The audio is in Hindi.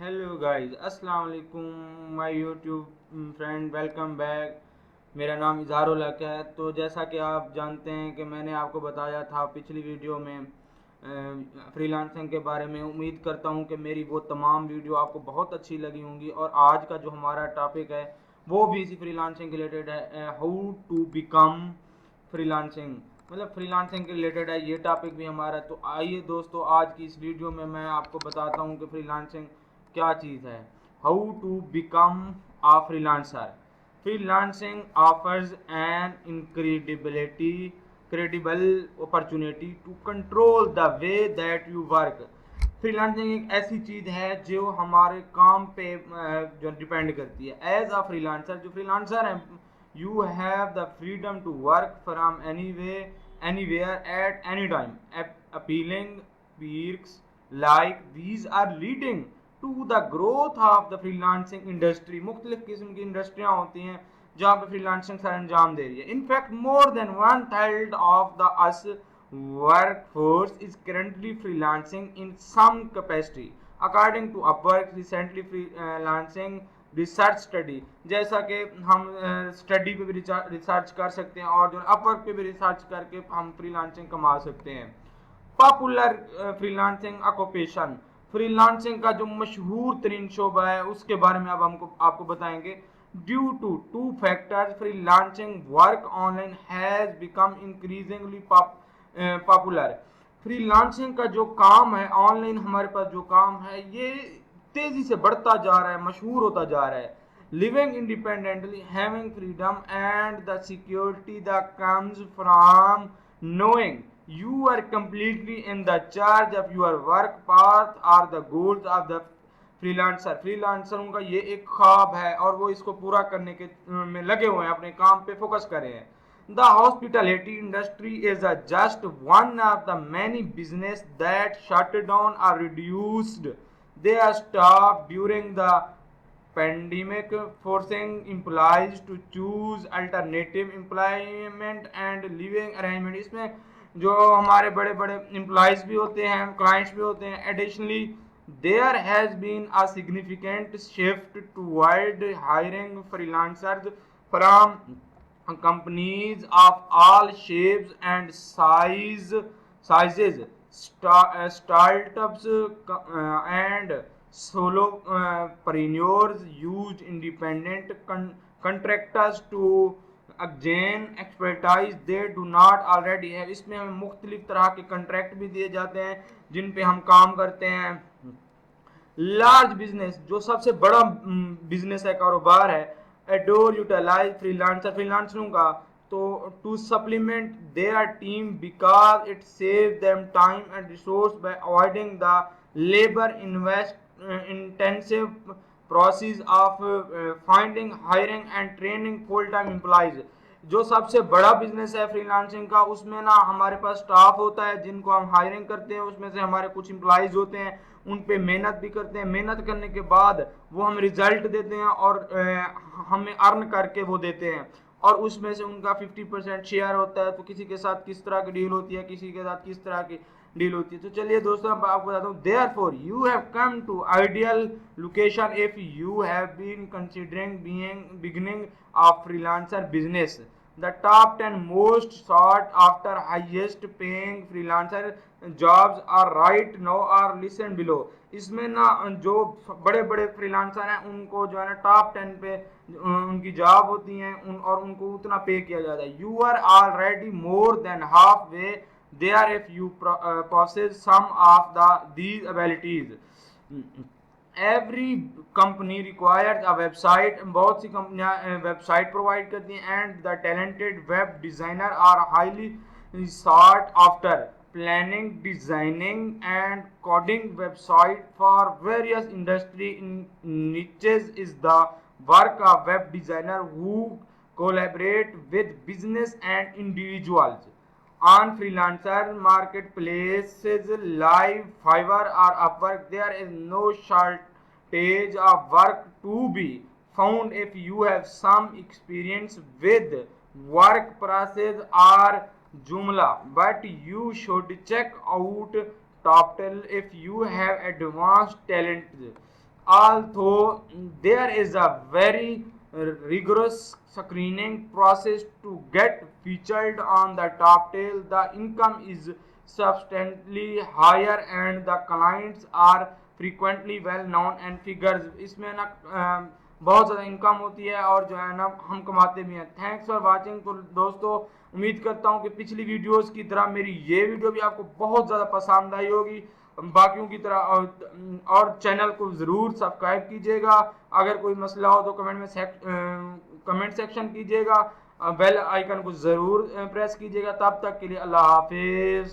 हेलो गाइस, अस्सलाम वालेकुम my YouTube friend, welcome back. मेरा नाम इजहारुल हक है। तो जैसा कि आप जानते हैं कि मैंने आपको बताया था पिछली वीडियो में फ्रीलांसिंग के बारे में। उम्मीद करता हूं कि मेरी वो तमाम वीडियो आपको बहुत अच्छी लगी होंगी। और आज का जो हमारा टॉपिक है वो भी इसी फ्रीलांसिंग के रिलेटेड है, हाउ टू बिकम फ्रीलांसिंग। मतलब फ्रीलांसिंग के रिलेटेड है ये टॉपिक भी हमारा। तो आइए दोस्तों, आज की इस वीडियो में मैं आपको बताता हूँ कि फ्रीलांसिंग क्या चीज़ है। How to become a freelancer. Freelancing offers an incredibility credible opportunity to control the way that you work. Freelancing एक ऐसी चीज़ है जो हमारे काम पे जो डिपेंड करती है। एज अ फ्रीलांसर, जो फ्रीलांसर है, you have the freedom to work from any way anywhere at any time. Appealing perks like these are leading to the growth of the freelancing industry. मुख्तलिफ किस्म की इंडस्ट्रियाँ होती हैं जहाँ पे फ्रीलांसिंग सर अंजाम दे रही है। In fact more than one third of the us workforce is currently freelancing in some capacity according to Upwork recently freelancing research study. जैसा कि हम स्टडी पे भी रिसर्च कर सकते हैं और जो अपवर्क पे भी रिसर्च करके हम फ्रीलांसिंग कमा सकते हैं। Popular freelancing occupation. फ्रीलांसिंग का जो मशहूर तरीन शोबा है उसके बारे में अब हमको आपको बताएंगे। Due to two factors, freelancing work online has become increasingly popular. Freelancing का जो काम है, ऑनलाइन हमारे पास जो काम है, ये तेजी से बढ़ता जा रहा है, मशहूर होता जा रहा है। Living independently, having freedom and the security that comes from knowing you are completely in the charge of your work path are the goals of the freelancer. फ्रीलांसरों का ये एक ख्वाब है और वो इसको पूरा करने के में लगे हुए हैं, अपने काम पे फोकस कर रहे हैं। The hospitality industry is just one of the many business that shut down or reduced they are stopped during the pandemic, forcing employees to choose alternative employment and living arrangement। इसमें जो हमारे बड़े बड़े एम्प्लॉयज़ भी होते हैं, क्लाइंट्स भी होते हैं। Additionally there has been a significant shift toward hiring freelancers from companies of all shapes and sizes, startups and solopreneurs used independent contractors to again expertise they do not already have। इसमें हमें मुख्तलिफ तरह के कंट्रैक्ट भी दिए जाते हैं जिन पे हम काम करते हैं। लार्ज बिजनेस, जो सबसे बड़ा बिजनेस है, कारोबार है, एडोर यूटिलाइज फ्रीलांसर, फ्रीलांसरों का, तो to supplement their team because it save them time and resource by avoiding the labour invest intensive process of finding, hiring and training full time employees. जो सबसे बड़ा बिजनेस है फ्रीलांसिंग का, उसमें ना हमारे पास स्टाफ होता है जिनको हम हायरिंग करते हैं, उसमें से हमारे कुछ एम्प्लॉयज होते हैं, उन पे मेहनत भी करते हैं। मेहनत करने के बाद वो हमें रिजल्ट देते हैं और हमें अर्न करके वो देते हैं और उसमें से उनका 50% शेयर होता है। तो किसी के साथ किस तरह की डील होती है, किसी के साथ किस तरह की डील होती है। तो चलिए दोस्तों, मैं आपको बताता हूँ। Therefore you have come to ideal location if you have been considering being beginning of freelancer business. The top 10 most sought after highest paying freelancer jobs are right now are listen below. इसमें ना जो बड़े बड़े फ्रीलांसर हैं उनको जो है ना टॉप 10 पे उनकी जॉब होती हैं और उनको उतना पे किया जाता है। You are already more than halfway there if you possess some of these abilities। Every company requires a website. बहुत सी कंपनियां वेबसाइट प्रोवाइड करती हैं and the talented web designer are highly sought after। planning, designing and coding website for various industry niches is the work of web designer who collaborate with business and individuals on freelancer marketplaces like Fiverr or Upwork। There is no shortage of work to be found if you have some experience with work process or Joomla, but you should check out Toptal if you have advanced talent। although there is a very rigorous screening process to get featured on the top tail, the income is substantially higher and the clients are frequently well known and figures. इसमें ना बहुत ज़्यादा इनकम होती है और जो है ना हम कमाते भी हैं। Thanks for watching. तो दोस्तों उम्मीद करता हूँ कि पिछली वीडियोस की तरह मेरी ये वीडियो भी आपको बहुत ज़्यादा पसंद आई होगी बाकियों की तरह, और चैनल को ज़रूर सब्सक्राइब कीजिएगा। अगर कोई मसला हो तो कमेंट सेक्शन कीजिएगा, बेल आइकन को ज़रूर प्रेस कीजिएगा। तब तक के लिए अल्लाह हाफिज़।